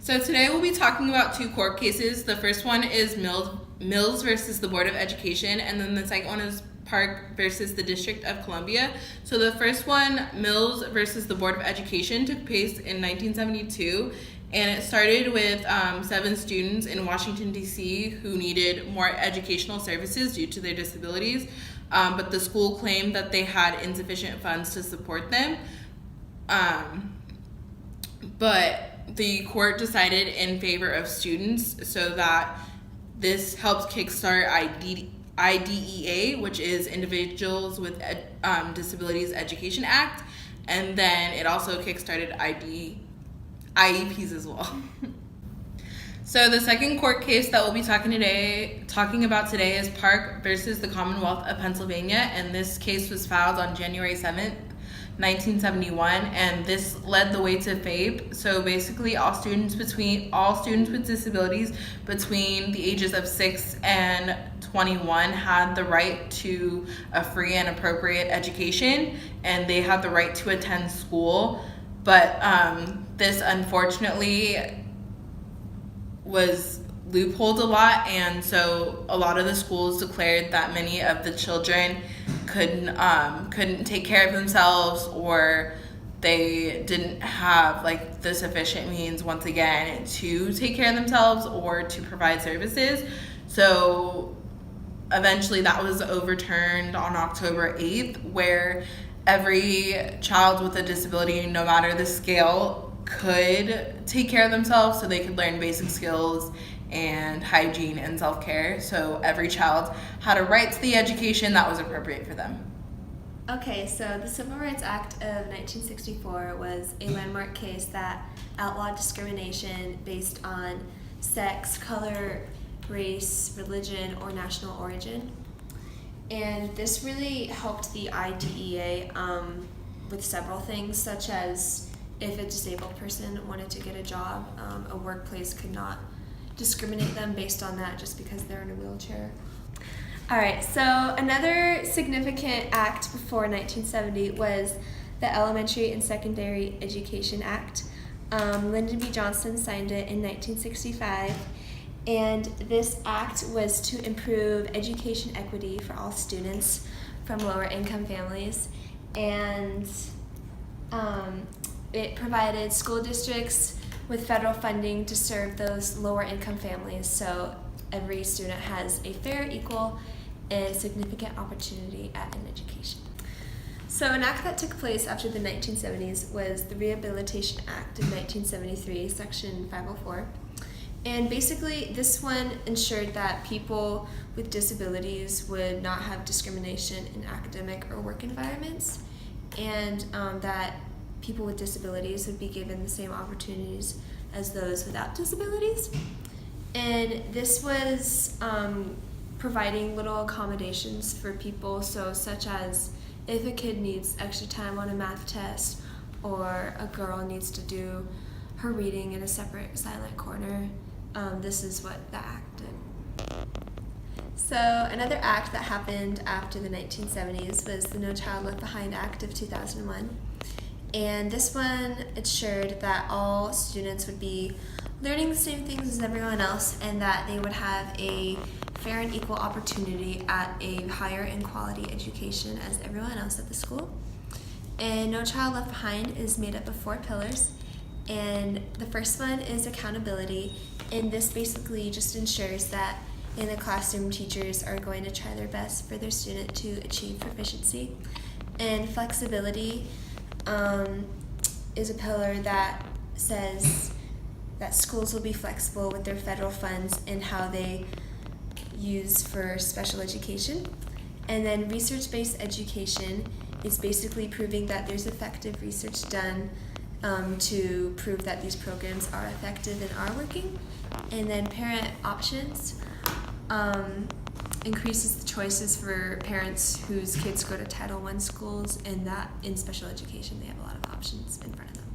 So today we'll be talking about two court cases. The first one is Mills versus the Board of Education, and then the second one is Park versus the District of Columbia. So the first one, Mills versus the Board of Education, took place in 1972, and it started with 7 students in Washington, D.C. who needed more educational services due to their disabilities, but the school claimed that they had insufficient funds to support them. But the court decided in favor of students, so that this helps kickstart IDEA, which is Individuals with Disabilities Education Act, and then it also kickstarted IEPs as well. So the second court case that we'll be talking about today is Park versus the Commonwealth of Pennsylvania, and this case was filed on January 7th, 1971, and this led the way to FAPE. So basically all students with disabilities between the ages of 6 and 21 had the right to a free and appropriate education, and they had the right to attend school. But this unfortunately was loopholed a lot, and so a lot of the schools declared that many of the children couldn't take care of themselves, or they didn't have like the sufficient means once again to take care of themselves or to provide services. So eventually that was overturned on October 8th, where every child with a disability, no matter the scale, could take care of themselves, so they could learn basic skills and hygiene and self-care. So every child had a right to the education that was appropriate for them. Okay, so the Civil Rights Act of 1964 was a landmark case that outlawed discrimination based on sex, color, race, religion, or national origin. And this really helped the IDEA with several things, such as if a disabled person wanted to get a job, a workplace could not discriminate them based on that just because they're in a wheelchair. All right, so another significant act before 1970 was the Elementary and Secondary Education Act. Lyndon B. Johnson signed it in 1965, and this act was to improve education equity for all students from lower income families, and it provided school districts with federal funding to serve those lower income families, so every student has a fair, equal, and significant opportunity at an education. So an act that took place after the 1970s was the Rehabilitation Act of 1973, Section 504. And basically this one ensured that people with disabilities would not have discrimination in academic or work environments, and that people with disabilities would be given the same opportunities as those without disabilities. And this was providing little accommodations for people, so such as if a kid needs extra time on a math test, or a girl needs to do her reading in a separate silent corner, this is what the act did. So another act that happened after the 1970s was the No Child Left Behind Act of 2001. And this one ensured that all students would be learning the same things as everyone else, and that they would have a fair and equal opportunity at a higher and quality education as everyone else at the school. And No Child Left Behind is made up of 4 pillars, and the first one is accountability, and this basically just ensures that in the classroom, teachers are going to try their best for their student to achieve proficiency. And flexibility is a pillar that says that schools will be flexible with their federal funds and how they use for special education. And then research-based education is basically proving that there's effective research done to prove that these programs are effective and are working. And then parent options increases the choices for parents whose kids go to Title I schools, and that in special education they have a lot of options in front of them.